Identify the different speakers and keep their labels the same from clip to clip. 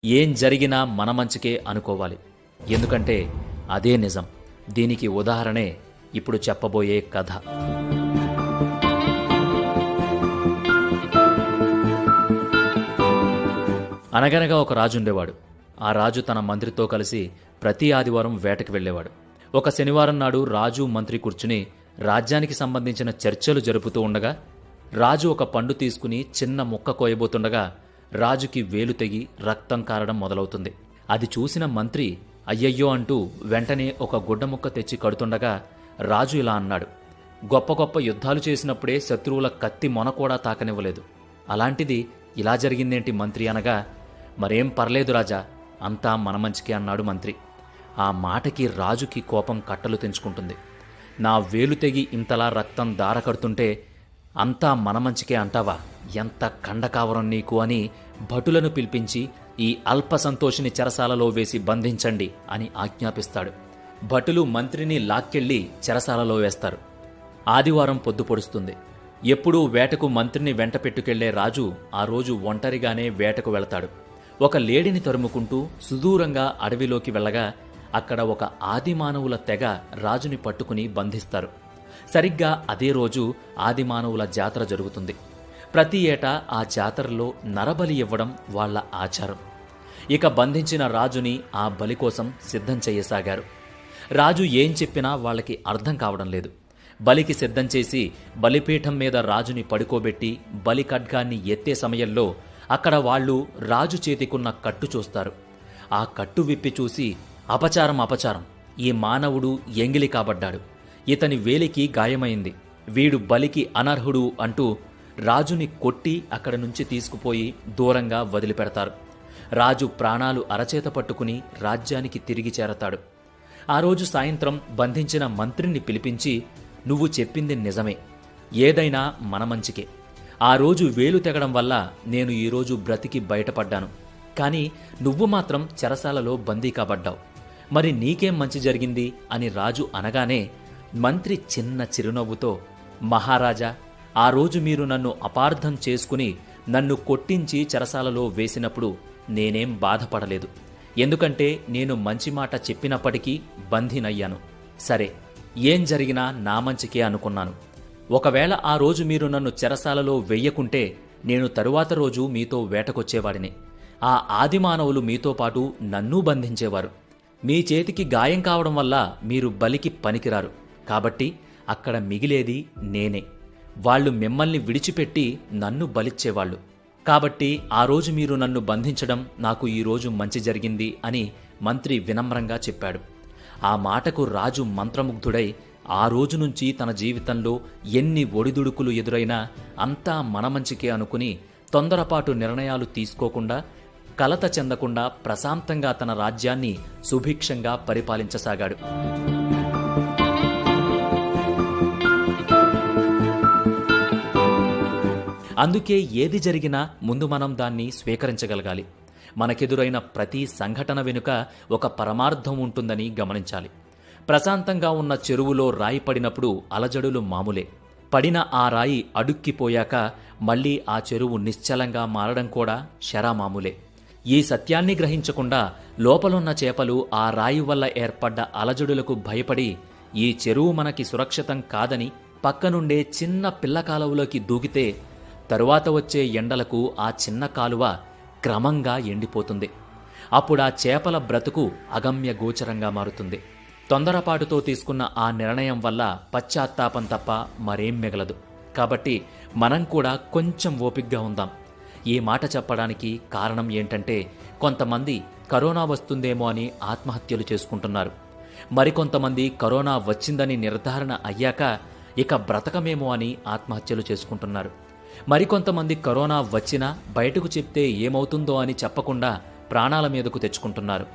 Speaker 1: ఏం జరిగినా మన మంచికే అనుకోవాలి. ఎందుకంటే అదే నిజం. దీనికి ఉదాహరణే ఇప్పుడు చెప్పబోయే కథ. అనగనగా ఒక రాజు ఉండేవాడు. ఆ రాజు తన మంత్రితో కలిసి ప్రతి ఆదివారం వేటకు వెళ్ళేవాడు. ఒక శనివారం నాడు రాజు, మంత్రి కూర్చుని రాజ్యానికి సంబంధించిన చర్చలు జరుపుతూ ఉండగా రాజు ఒక పండు తీసుకుని చిన్న ముక్క కోయబోతుండగా రాజుకి వేలు తెగి రక్తం కారడం మొదలవుతుంది. అది చూసిన మంత్రి అయ్యయ్యో అంటూ వెంటనే ఒక గుడ్డ ముక్క తెచ్చి కడుతుండగా రాజు ఇలా అన్నాడు: గొప్ప గొప్ప యుద్ధాలు చేసినప్పుడే శత్రువుల కత్తి మొన కూడా తాకనివ్వలేదు, అలాంటిది ఇలా జరిగిందేంటి మంత్రి అనగా, మరేం పర్లేదు రాజా, అంతా మన మంచికే అన్నాడు మంత్రి. ఆ మాటకి రాజుకి కోపం కట్టలు తెంచుకుంటుంది. నా వేలు తెగి ఇంతలా రక్తం దారకడుతుంటే అంతా మన మంచికే అంటావా? ఎంత కండకావరం నీకు అని భటులను పిలిపించి ఈ అల్ప సంతోషిని చెరసాలలో వేసి బంధించండి అని ఆజ్ఞాపిస్తాడు. భటులు మంత్రిని లాక్కెళ్లి చెరసాలలో వేస్తారు. ఆదివారం పొద్దు పొడుస్తుంది. ఎప్పుడూ వేటకు మంత్రిని వెంట పెట్టుకెళ్లే రాజు ఆ రోజు ఒంటరిగానే వేటకు వెళతాడు. ఒక లేడిని తరుముకుంటూ సుదూరంగా అడవిలోకి వెళ్ళగా అక్కడ ఒక ఆదిమానవుల తెగ రాజుని పట్టుకుని బంధిస్తారు. సరిగ్గా అదే రోజు ఆదిమానవుల జాతర జరుగుతుంది. ప్రతి ఏటా ఆ జాతరలో నరబలి ఇవ్వడం వాళ్ల ఆచారం. ఇక బంధించిన రాజుని ఆ బలి కోసం సిద్ధం చేయసాగారు. రాజు ఏం చెప్పినా వాళ్ళకి అర్థం కావడం లేదు. బలికి సిద్ధం చేసి బలిపీఠం మీద రాజుని పడుకోబెట్టి బలి ఖడ్గాన్ని ఎత్తే సమయంలో అక్కడ వాళ్ళు రాజు చేతికున్న కట్టు చూస్తారు. ఆ కట్టు విప్పి చూసి అపచారం, అపచారం, ఈ మానవుడు ఎంగిలి కాబడ్డాడు, ఇతని వేలికి గాయమైంది, వీడు బలికి అనర్హుడు అంటూ రాజుని కొట్టి అక్కడి నుంచి తీసుకుపోయి దూరంగా వదిలిపెడతారు. రాజు ప్రాణాలు అరచేత పట్టుకుని రాజ్యానికి తిరిగి చేరతాడు. ఆ రోజు సాయంత్రం బంధించిన మంత్రిని పిలిపించి, నువ్వు చెప్పింది నిజమే, ఏదైనా మన మంచికే. ఆ రోజు వేలు తెగడం వల్ల నేను ఈరోజు బ్రతికి బయటపడ్డాను, కానీ నువ్వు మాత్రం చెరసాలలో బందీ కాబడ్డావు, మరి నీకేం మంచి జరిగింది అని రాజు అనగానే మంత్రి చిన్న చిరునవ్వుతో, మహారాజా, ఆ రోజు మీరు నన్ను అపార్థం చేసుకుని నన్ను కొట్టించి చెరసాలలో వేసినప్పుడు నేనేం బాధపడలేదు, ఎందుకంటే నేను మంచి మాట చెప్పినప్పటికీ బందీనయ్యాను. సరే, ఏం జరిగినా నా మంచికే అనుకున్నాను. ఒకవేళ ఆ రోజు మీరు నన్ను చెరసాలలో వెయ్యకుంటే నేను తరువాత రోజు మీతో వేటకొచ్చేవాడిని. ఆ ఆదిమానవులు మీతో పాటు నన్నూ బంధించేవారు. మీ చేతికి గాయం కావడం వల్ల మీరు బలికి పనికిరారు, కాబట్టి అక్కడ మిగిలేది నేనే. వాళ్ళు మిమ్మల్ని విడిచిపెట్టి నన్ను బలిచ్చేవాళ్లు. కాబట్టి ఆ రోజు మీరు నన్ను బంధించడం నాకు ఈరోజు మంచి జరిగింది అని మంత్రి వినమ్రంగా చెప్పాడు. ఆ మాటకు రాజు మంత్రముగ్ధుడై ఆ రోజు నుంచి తన జీవితంలో ఎన్ని ఒడిదుడుకులు ఎదురైనా అంతా మన మంచికే అనుకుని తొందరపాటు నిర్ణయాలు తీసుకోకుండా, కలత చెందకుండా ప్రశాంతంగా తన రాజ్యాన్ని సుభిక్షంగా పరిపాలించసాగాడు. అందుకే ఏది జరిగినా ముందు మనం దాన్ని స్వీకరించగలగాలి. మనకెదురైన ప్రతి సంఘటన వెనుక ఒక పరమార్థం ఉంటుందని గమనించాలి. ప్రశాంతంగా ఉన్న చెరువులో రాయి పడినప్పుడు అలజడులు మామూలే. పడిన ఆ రాయి అడుక్కిపోయాక మళ్లీ ఆ చెరువు నిశ్చలంగా మారడం కూడా శరామామూలే. ఈ సత్యాన్ని గ్రహించకుండా లోపలున్న చేపలు ఆ రాయి వల్ల ఏర్పడ్డ అలజడులకు భయపడి ఈ చెరువు మనకి సురక్షితం కాదని పక్కనుండే చిన్న పిల్ల కాలువలోకి దూకితే తరువాత వచ్చే ఎండలకు ఆ చిన్న కాలువ క్రమంగా ఎండిపోతుంది. అప్పుడా చేపల బ్రతుకు అగమ్య గోచరంగా మారుతుంది. తొందరపాటుతో తీసుకున్న ఆ నిర్ణయం వల్ల పశ్చాత్తాపం తప్ప మరేం మిగలదు. కాబట్టి మనం కూడా కొంచెం ఓపిగ్గా ఉందాం. ఈ మాట చెప్పడానికి కారణం ఏంటంటే, కొంతమంది కరోనా వస్తుందేమో అని ఆత్మహత్యలు చేసుకుంటున్నారు. మరికొంతమంది కరోనా వచ్చిందని నిర్ధారణ అయ్యాక ఇక బ్రతకమేమో అని ఆత్మహత్యలు చేసుకుంటున్నారు. మరికొంతమంది కరోనా వచ్చినా బయటకు చెప్తే ఏమవుతుందో అని చెప్పకుండా ప్రాణాల మీదకు తెచ్చుకుంటున్నారు.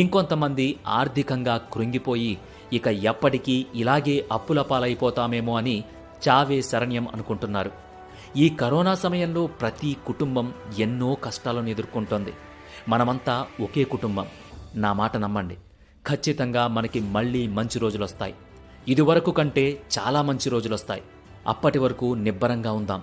Speaker 1: ఇంకొంతమంది ఆర్థికంగా కృంగిపోయి ఇక ఎప్పటికీ ఇలాగే అప్పుల పాలైపోతామేమో అని చావే శరణ్యం అనుకుంటున్నారు. ఈ కరోనా సమయంలో ప్రతి కుటుంబం ఎన్నో కష్టాలను ఎదుర్కొంటోంది. మనమంతా ఒకే కుటుంబం. నా మాట నమ్మండి, ఖచ్చితంగా మనకి మళ్లీ మంచి రోజులొస్తాయి. ఇదివరకు కంటే చాలా మంచి రోజులొస్తాయి. అప్పటి వరకు నిబ్బరంగా ఉందాం.